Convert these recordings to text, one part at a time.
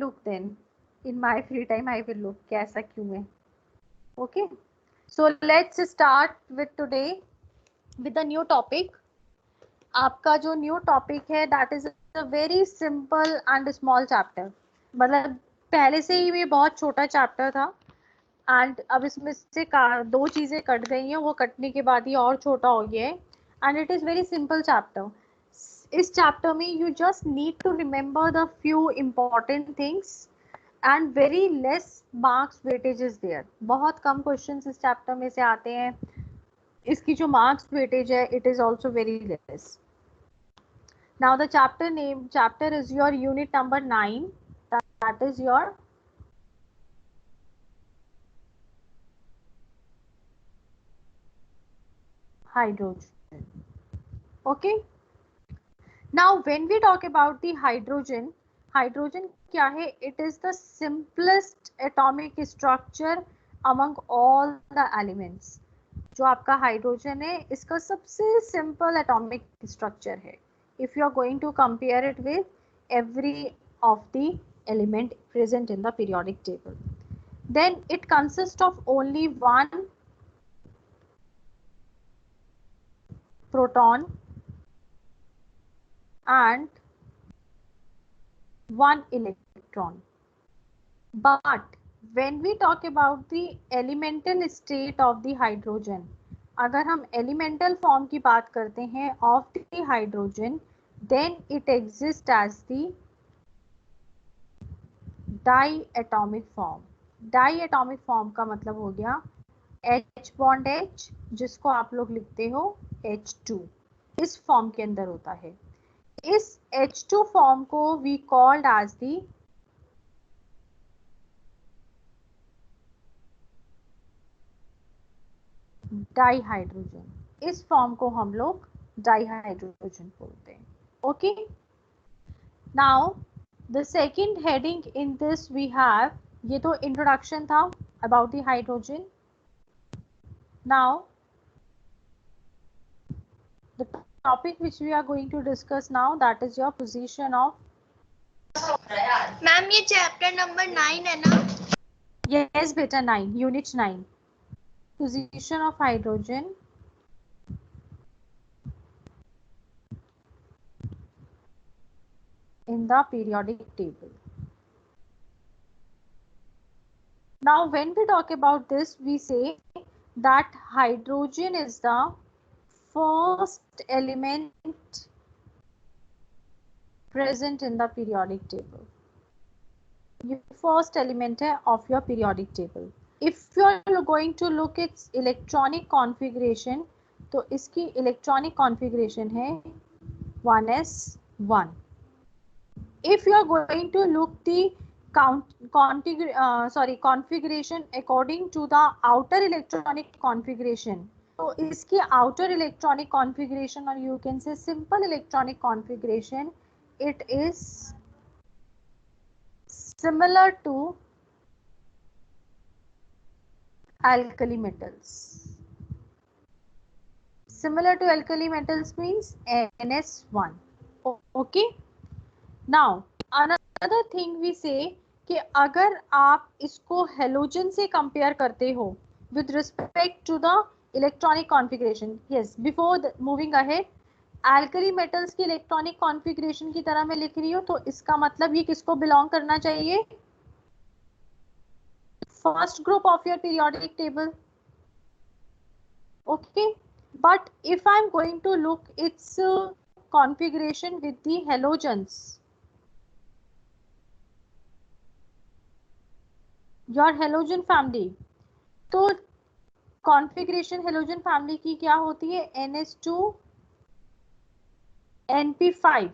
look then. In my free time I will look कैसा क्यों है. Okay. So let's start with today with a new topic. आपका जो new topic है that is a very simple and small chapter. मतलब पहले से ही ये बहुत छोटा चैप्टर था एंड अब इसमें से दो चीजें कट गई हैं, वो कटने के बाद ही और छोटा हो गया है and it is very simple chapter. इस चैप्टर में you just need to remember the few important things and very less marks weightage is there. बहुत कम क्वेश्चंस इस चैप्टर में से आते हैं. इसकी जो मार्क्स वेटेज है it is also very less. Now the chapter is your unit number 9, that is your hydrogen. Okay. Now when we talk about the hydrogen क्या है? It is the simplest atomic structure among all the elements. जो आपका hydrogen है इसका सबसे simple atomic structure है if you are going to compare it with every of the element present in the periodic table. Then it consists of only one proton and one electron. But when we talk about the elemental state of the hydrogen, अगर हम elemental form की बात करते हैं of the hydrogen, then it exists as the diatomic form. Diatomic form का मतलब हो गया H bond H, जिसको आप लोग लिखते हो H2, इस फॉर्म के अंदर होता है. इस H2 फॉर्म को we called as the dihydrogen. इस फॉर्म को हम लोग डाइहाइड्रोजन बोलते हैं. Okay. Now the second heading in this we have, ये तो इंट्रोडक्शन था about the hydrogen. Now the topic which we are going to discuss now that is your position of. Ma'am ये chapter number 9 है ना? Yes बेटा, 9, unit 9, position of hydrogen in the periodic table. Now when we talk about this, we say that hydrogen is the first element present in the periodic table. ये first element है of your periodic table. If you are going to look its electronic configuration, तो इसकी electronic configuration है 1s1. If you are going to look the configuration according to the outer electronic configuration, तो इसकी outer electronic configuration, or you can say simple electronic configuration, it is similar to alkali metals. Similar to alkali metals means NS1. Okay. Now another thing we say कि अगर आप इसको halogen से compare करते हो with respect to the electronic configuration, yes, before moving ahead, alkali metals की electronic configuration की तरह मैं लिख रही हूँ, तो इसका मतलब ये किसको belong करना चाहिए? First group of your periodic table. Okay. But if I'm going to look its configuration with the halogens, your halogen family, तो configuration halogen family की क्या होती है? NH2 NP5.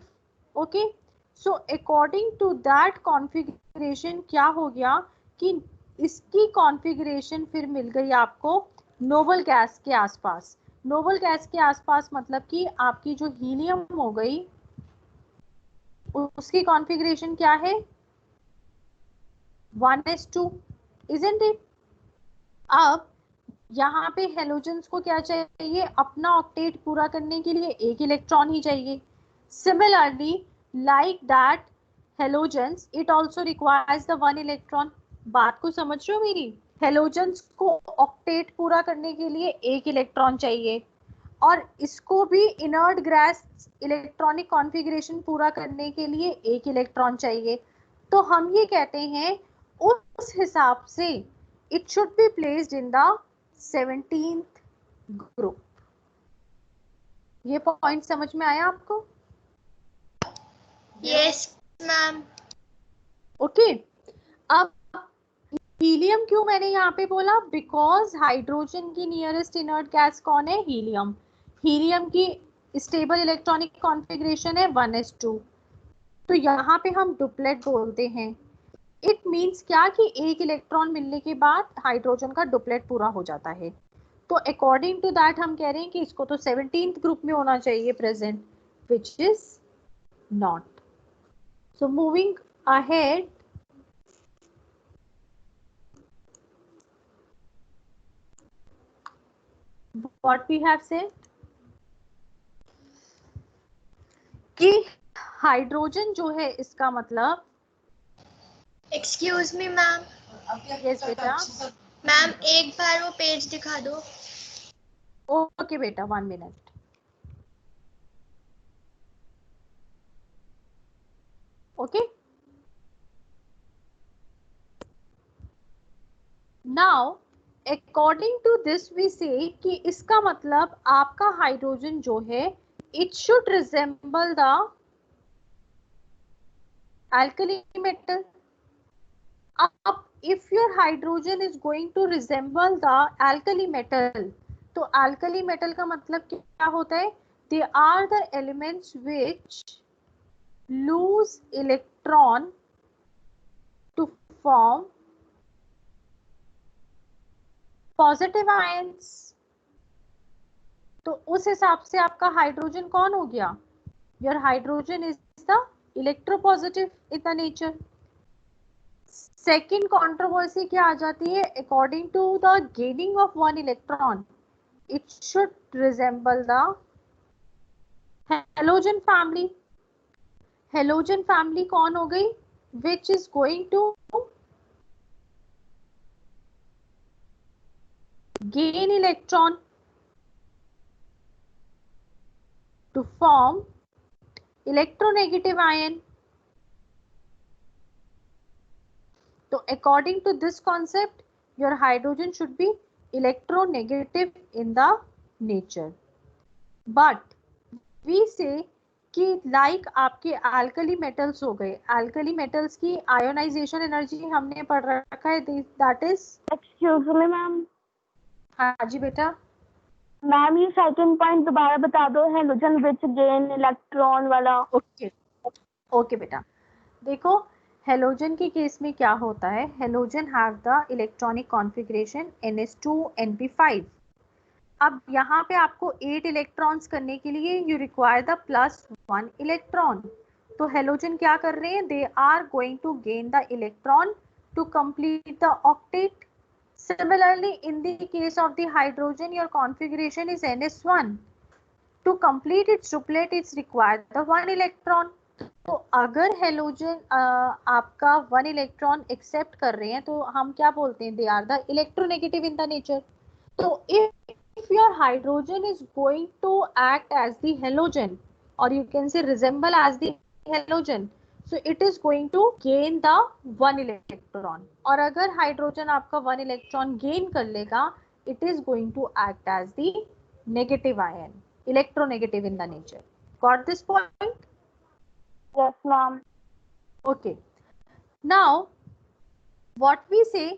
Okay. So according to that configuration क्या हो गया कि इसकी कॉन्फ़िगरेशन फिर मिल गई आपको नोबल गैस के आसपास. नोबल गैस के आसपास मतलब कि आपकी जो हीलियम हो गई उसकी कॉन्फ़िगरेशन क्या है? 1s2, isn't it? अब यहाँ पे हेलोजेंस को क्या चाहिए? अपना ऑक्टेट पूरा करने के लिए एक इलेक्ट्रॉन ही चाहिए. Similarly like that halogens it also requires the 1 electron. बात को समझ रहे हो मेरी? हेलोजेंस को ऑक्टेट पूरा करने के लिए 1 इलेक्ट्रॉन चाहिए, और इसको भी इनर्ट गैस इलेक्ट्रॉनिक कॉन्फ़िगरेशन पूरा करने के लिए 1 इलेक्ट्रॉन चाहिए। तो हम ये कहते हैं उस हिसाब से it should be placed in the 17th group. ये पॉइंट समझ में आया आपको? Yes ma'am. ओके, अब हीलियम क्यों मैंने यहाँ पे बोला? बिकॉज हाइड्रोजन की नियरेस्ट इनर्ट गैस कौन है? हीलियम। हीलियम की स्टेबल इलेक्ट्रॉनिक कॉन्फ़िगरेशन है 1s2। तो यहाँ पे हम डुप्लेट बोलते हैं। इट मीन्स क्या कि 1 इलेक्ट्रॉन मिलने के बाद हाइड्रोजन का डुप्लेट पूरा हो जाता है। तो अकॉर्डिंग टू दैट हम कह रहे हैं कि इसको तो 17th ग्रुप में होना चाहिए present, which is not. So moving ahead, what we have said कि हाइड्रोजन जो है इसका मतलब, एक्सक्यूज मी मैम। यस बेटा, मैम एक बार वो पेज दिखा दो। ओके बेटा 1 minute. Okay, now according to this we say कि इसका मतलब आपका हाइड्रोजन जो है it should resemble the alkali metal. अब if your hydrogen is going to resemble the alkali metal, तो alkali metal का मतलब क्या होता है? They are the elements which lose electron to form positive ions. तो उस हिसाब से आपका हाइड्रोजन कौन हो गया? Your hydrogen is the electropositive in the nature. Second controversy क्या आ जाती है? According to the gaining of 1 electron it should resemble the halogen family. Halogen family कौन हो गई? Which is going to gain electron to form electronegative ion. तो according to this concept your hydrogen should be electronegative in the nature, but we say कि like आपके alkali metals हो गए, alkali metals की ionization energy हमने पढ़ रखा है, that is, excuse me ma'am. हाँ जी बेटा। मैम ये सेकंड पॉइंट दोबारा बता दो, हेलोजन विच गेन इलेक्ट्रॉन वाला। ओके ओके बेटा, देखो हेलोजन के केस में क्या होता है? Halogen have the electronic configuration NS2Np5। अब यहाँ पे आपको 8 इलेक्ट्रॉन्स करने के लिए यू रिक्वायर द +1 इलेक्ट्रॉन। तो हेलोजन क्या कर रहे हैं? They are going to gain the electron to complete the octet. Similarly, in the case of the hydrogen, your configuration is NS1. To complete its duplet, it's required the 1 electron. तो अगर halogen आपका 1 electron accept कर रहे हैं तो हम क्या बोलते हैं? They are the electronegative in the nature. तो if your hydrogen is going to act as the halogen, or you can say resemble as the halogen, so it is going to gain the 1 electron. और अगर hydrogen आपका 1 electron gain कर लेगा, it is going to act as the negative ion, electronegative in the nature. Got this point? Yes ma'am. Okay. Now what we say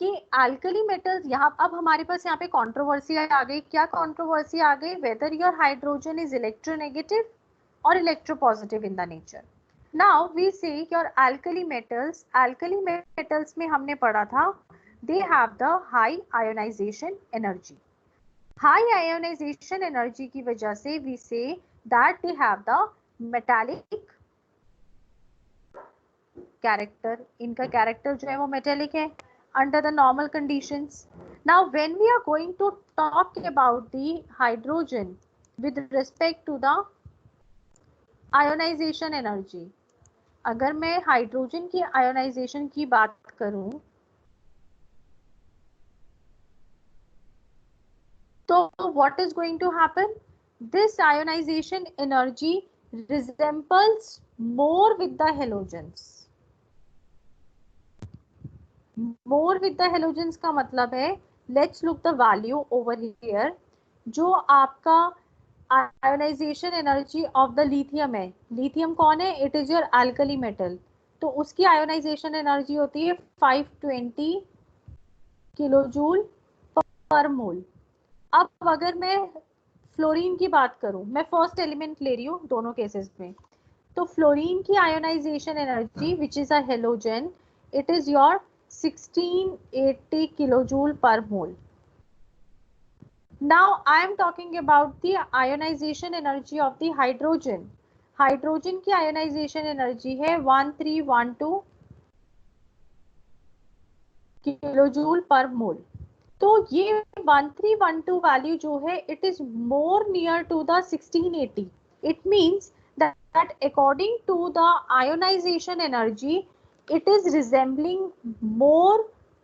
कि alkali metals, यहाँ अब हमारे पास यहाँ पे कंट्रोवर्सी आ गई. क्या कंट्रोवर्सी आ गई? Whether your hydrogen is electronegative or electropositive in the nature. Now we say your alkali metals में हमने पढ़ा था they have the high ionization energy. High ionization energy की वजह से we say that they have the metallic character. इनका character जो है वो मेटेलिक है under the normal conditions. Now when we are going to talk about the hydrogen with respect to the ionization energy, अगर मैं हाइड्रोजन की ionisation की बात करूं तो what is going to happen? This ionization energy resembles more with the halogens. More with the halogens का मतलब है, let's look the value over here. जो आपका ionization energy of the lithium है, लिथियम कौन है? It is your alkali metal, तो उसकी आयोनाइजेशन एनर्जी होती है 520 किलोजूल पर मोल। अब अगर मैं फ्लोरीन की बात करूं, मैं फर्स्ट एलिमेंट ले रही हूँ दोनों केसेस में, तो फ्लोरीन की ionization energy which is a halogen, it is your 1680 kilojoule per mole. Now I am talking about the ionization energy of the hydrogen. Hydrogen की आयोनाइजेशन एनर्जी है 1312 किलोजूल पर मोल। तो ये 1312 वैल्यू जो है, it is more near to the 1680. It means that according to the ionization energy, it is resembling more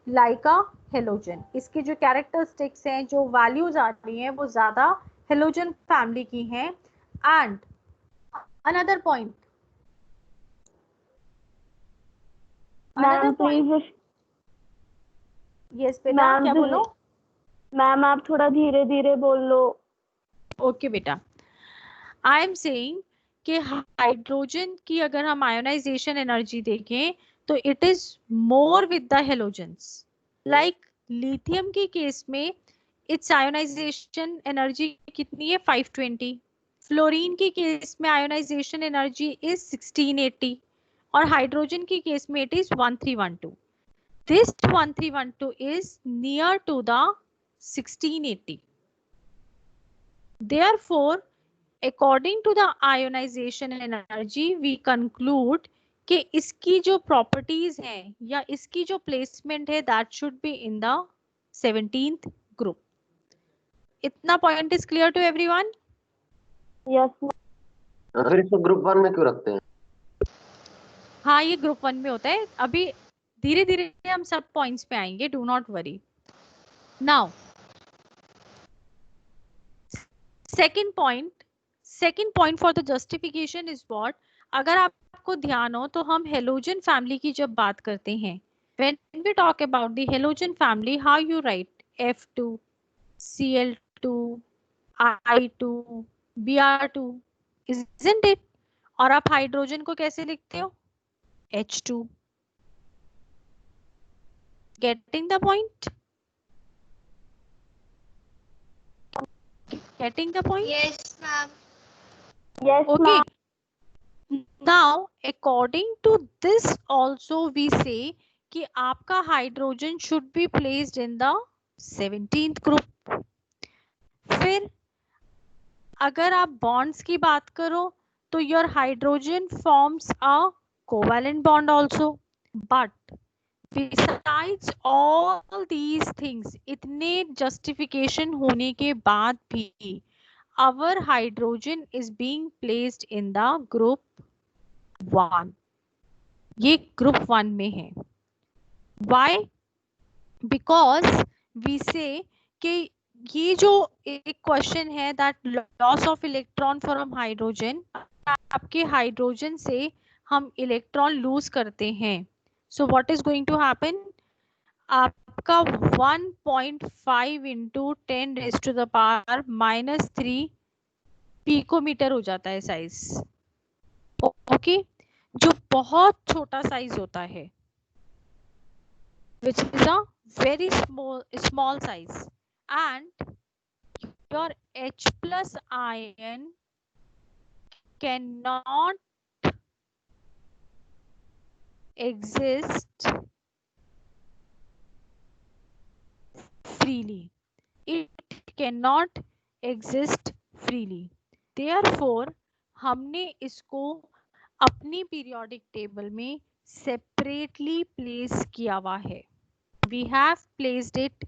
like a halogen. इसकी जो characteristics हैं, जो वैल्यूज आ रही हैं, वो ज्यादा हेलोजन फैमिली की हैं। And another point, ma'am please. Yes बेटा, क्या बोलो? मैम आप थोड़ा धीरे धीरे बोल लो। ओके बेटा, आई एम सेइंग कि हाइड्रोजन की अगर हम आयोनाइजेशन एनर्जी देखें तो it is more with the halogens. Like lithium के केस में इट्स आयोनाइजेशन एनर्जी कितनी है? 520। फ्लोरीन के केस में आयोनाइजेशन एनर्जी इज 1680 और हाइड्रोजन के केस में it is 1312। This 1312 is near to the 1680। Therefore, according to the ionization energy, we conclude कि इसकी जो प्रॉपर्टीज हैं या इसकी जो प्लेसमेंट है, that should be in the 17th group. इतना point is clear to everyone? Yes. फिर इसको ग्रुप 1 में क्यों रखते हैं? हाँ, ये ग्रुप 1 में होता है। अभी धीरे धीरे हम सब पॉइंट्स पे आएंगे, do not worry. Now second point for the justification is what? अगर आपको ध्यान हो तो हम हेलोजन फैमिली की जब बात करते हैं, when we talk about the halogen family, how you write? F2, Cl2, I2, Br2, isn't it? और आप हाइड्रोजन को कैसे लिखते हो? H2. Getting the point? Getting the point? Yes, ma'am. Yes, Okay. ma'am. Now, according to this also we say कि आपका hydrogen should be placed in the 17th group. फिर अगर आप bonds की बात करो तो your hydrogen forms a covalent bond also. But besides all these things, इतने justification होने के बाद भी our hydrogen is being placed in the group 1. ये ग्रुप 1 में है। Why? Because we say कि ये जो एक क्वेश्चन है that loss of electron from hydrogen, आपके हाइड्रोजन से हम इलेक्ट्रॉन लूज करते हैं। So what is going to happen? आपका 1.5 into 10⁻³ पिकोमीटर हो जाता है साइज। ओके, जो बहुत छोटा साइज होता है, which is a very small size, and your H plus ion cannot exist freely. It cannot exist freely. Therefore, हमने इसको अपनी पीरियोडिक टेबल में सेपरेटली प्लेस किया हुआ है। We have placed it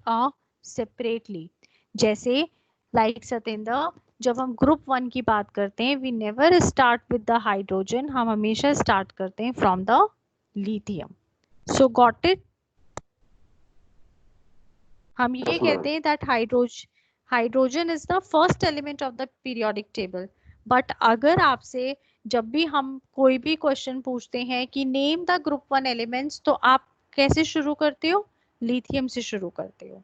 separately. जैसे like Satyendra, जब हम ग्रुप 1 की बात करते हैं, we never start with the hydrogen, हम हमेशा स्टार्ट करते हैं from the lithium. So got it. हम ये Yes, ma'am. कहते हैं that hydrogen is the first element of the periodic table. But अगर आपसे जब भी हम कोई भी क्वेश्चन पूछते हैं कि नेम द ग्रुप 1 एलिमेंट्स, तो आप कैसे शुरू करते हो? लिथियम से शुरू करते हो.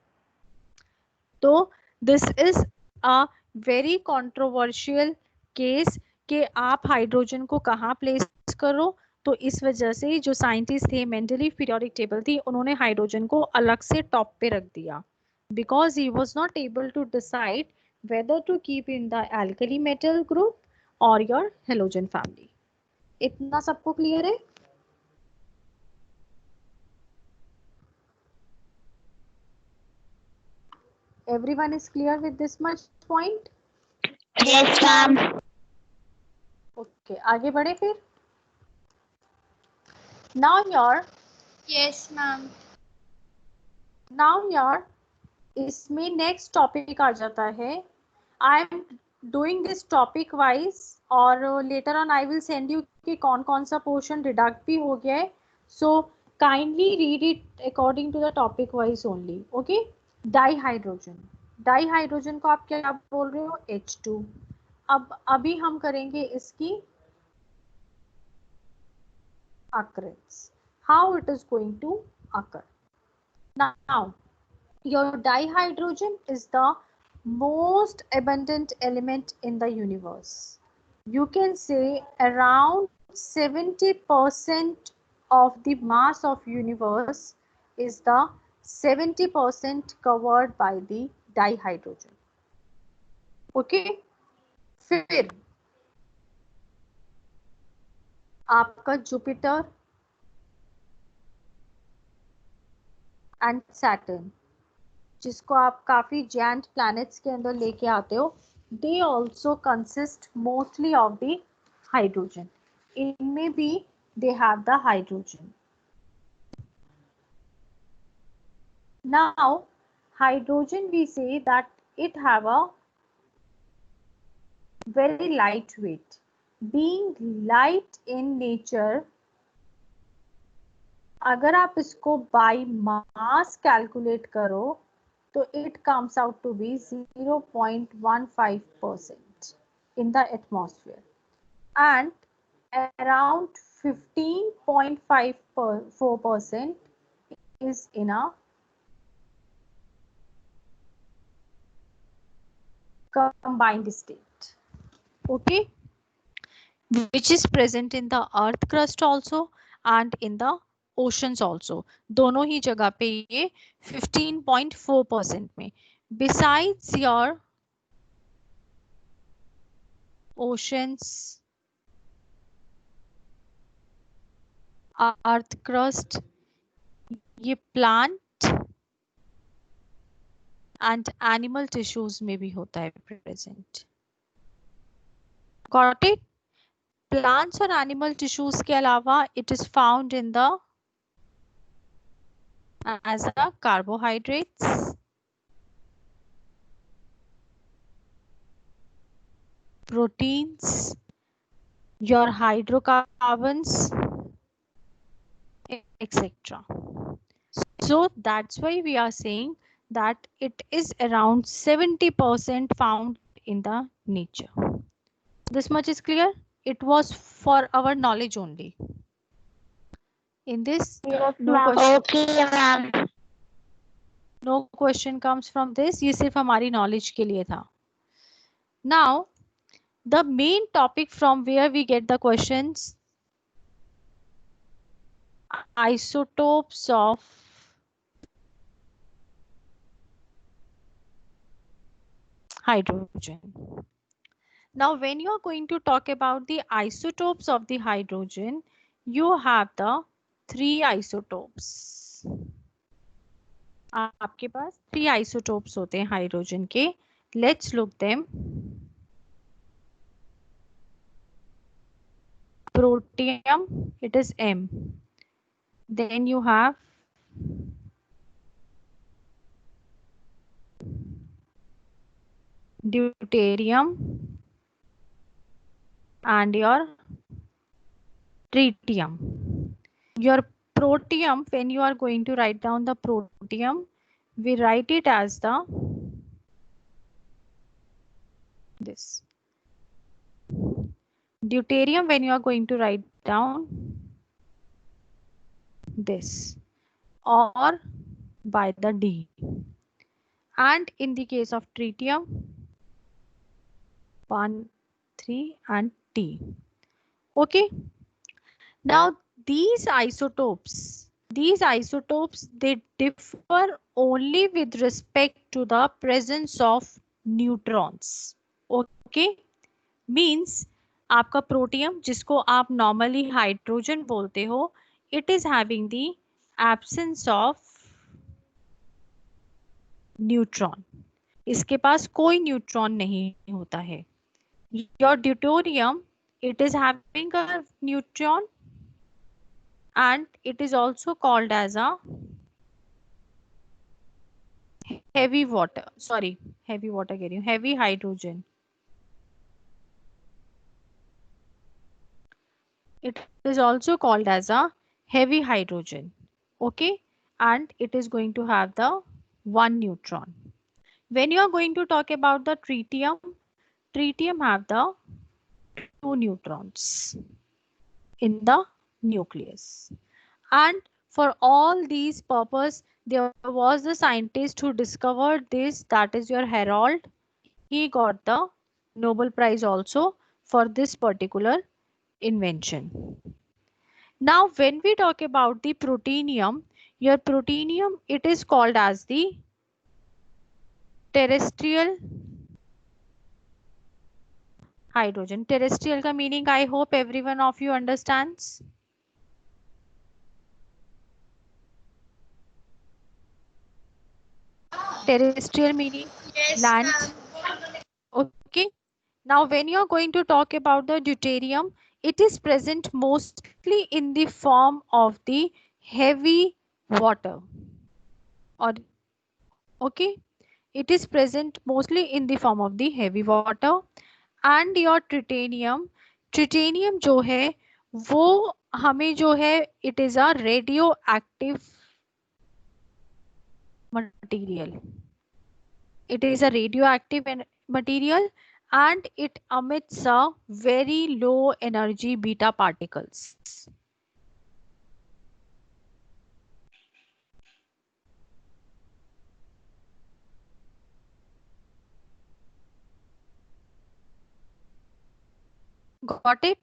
तो this is a very controversial case कि आप हाइड्रोजन को कहाँ प्लेस करो. तो इस वजह से जो साइंटिस्ट थे, मेंडलीव पीरियोडिक टेबल थी, उन्होंने हाइड्रोजन को अलग से टॉप पे रख दिया, because he was not able to decide whether to keep in the alkali metal group or your halogen family. इतना सबको क्लियर है? Everyone is clear with this much point? Yes, ma'am. Okay, आगे बढ़े फिर. Now your Yes, ma'am. इसमें next topic आ जाता है. I am doing this topic wise, और later on I will send you कि कौन कौन सा पोर्शन डिडक्ट भी हो गया है. So kindly read it according to the topic wise only. Okay. Dihydrogen को आप क्या बोल रहे हो? H2. अब अभी हम करेंगे इसकी occurrence, how it is going to occur. Now your dihydrogen is the most abundant element in the universe. You can say around 70% of the mass of universe is the 70% covered by the dihydrogen. Okay. फिर आपका Jupiter and Saturn, जिसको आप काफी giant planets के अंदर लेके आते हो, they also consist mostly of the hydrogen. इनमें भी they have the hydrogen. Now hydrogen we say that it have a very lightweight. Being light in nature, अगर आप इसको by mass calculate करो तो it comes out to be 0.15% in the atmosphere, and around 15.54% is in a combined state. Okay, which is present in the earth crust also and in the oceans also. दोनों ही जगह पे ये 15.4% में. Besides your oceans, earth crust, ये plant and animal tissues में भी होता है present. Got it? Plants और animal tissues के अलावा it is found in the as a carbohydrates, proteins, your hydrocarbons, etc. So that's why we are saying that it is around 70% found in the nature. This much is clear. It was for our knowledge only. In this, Yes, no ma'am. question. Okay, ma'am. No question comes from this. ये सिर्फ हमारी knowledge के लिए था. Now, the main topic from where we get the questions: isotopes of hydrogen. Now, when you are going to talk about the isotopes of the hydrogen, you have the 3 isotopes. आपके पास 3 isotopes होते हैं hydrogen के. Let's look them. Protium, it is M. Then you have deuterium and your tritium. Your protium, when you are going to write down the protium, we write it as the this. Deuterium, when you are going to write down this, or by the D. And in the case of tritium, 1, 3 and T. Okay. Now these isotopes, they differ only with respect to the presence of neutrons. Okay. Means आपका protium, जिसको आप normally hydrogen बोलते हो, it is having the absence of neutron. इसके पास कोई neutron नहीं होता है. Your deuterium, it is having a neutron and it is also called as a heavy hydrogen. It is also called as a heavy hydrogen. Okay, and it is going to have the one neutron. When you are going to talk about the tritium have the two neutrons in the nucleus. And for all these purpose, there was the scientist who discovered this, that is your Herold. He got the Nobel Prize also for this particular invention. Now when we talk about the protenium, your protenium, it is called as the terrestrial hydrogen. Terrestrial ka meaning I hope every one of you understands. Terrestrial meaning Yes, land. ma'am. Okay. Now when you are going to talk about the deuterium, it is present mostly in the form of the heavy water. Or okay, it is present mostly in the form of the heavy water. And your tritanium जो है वो हमें जो है, it is a radioactive material. It is a radioactive material and it emits a very low energy beta particles. Got it?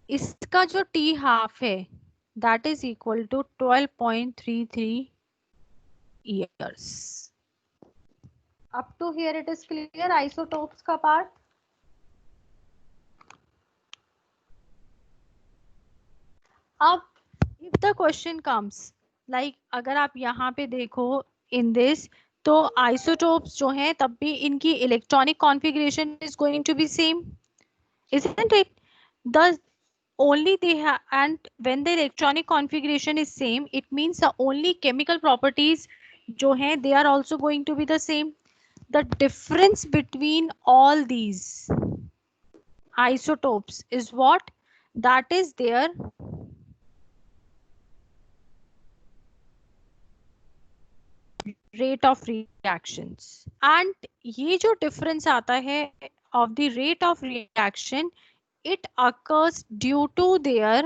इसका जो T half है, that is equal to 12.33 years. Up to here it is clear, isotopes का part. अब if the question comes, like अगर आप यहाँ पे देखो in this, तो isotopes जो हैं तब भी इनकी electronic configuration is going to be same, isn't it? The only they have, and when the electronic configuration is same, it means the only chemical properties जो हैं they are also going to be the same. The difference between all these isotopes is what? That is their rate of reactions. And ये जो difference आता है of the rate of reaction, it occurs due to their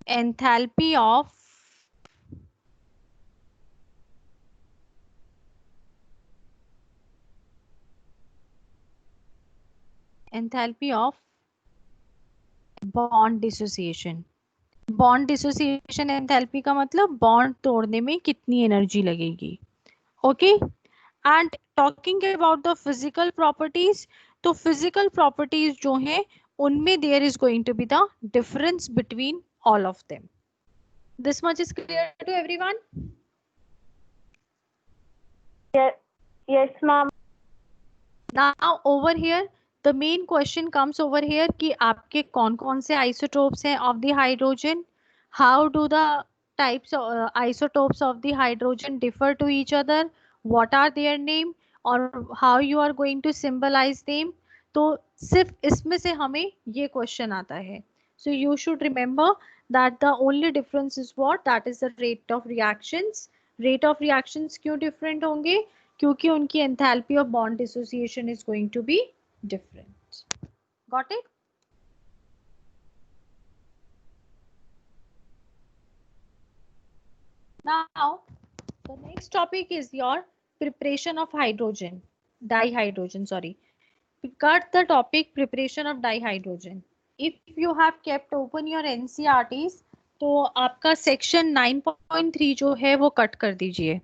enthalpy of bond dissociation. Bond dissociation enthalpy का मतलब bond तोड़ने में कितनी energy लगेगी. Okay. And talking about the physical properties, तो फिजिकल प्रॉपर्टीज जो हैं उनमें there is going to be the difference between all of them. This much is clear to everyone? Yes, ma'am. Now over here the main question comes over here कि आपके कौन कौन से isotopes हैं of the hydrogen. How do the types of isotopes of the hydrogen differ to each other? what are their name और how you are going to symbolize them. तो सिर्फ इसमें से हमें ये क्वेश्चन आता है. So you should remember that the only difference is what? That is the rate of reactions. Rate of reactions क्यों different होंगे? क्योंकि उनकी enthalpy of bond dissociation is going to be different. Got it? Now, the next topic is your preparation of hydrogen, dihydrogen, sorry. Cut the topic preparation of dihydrogen. If you have kept open your NCERTs, तो आपका section 9.3 जो है वो cut कर दीजिए.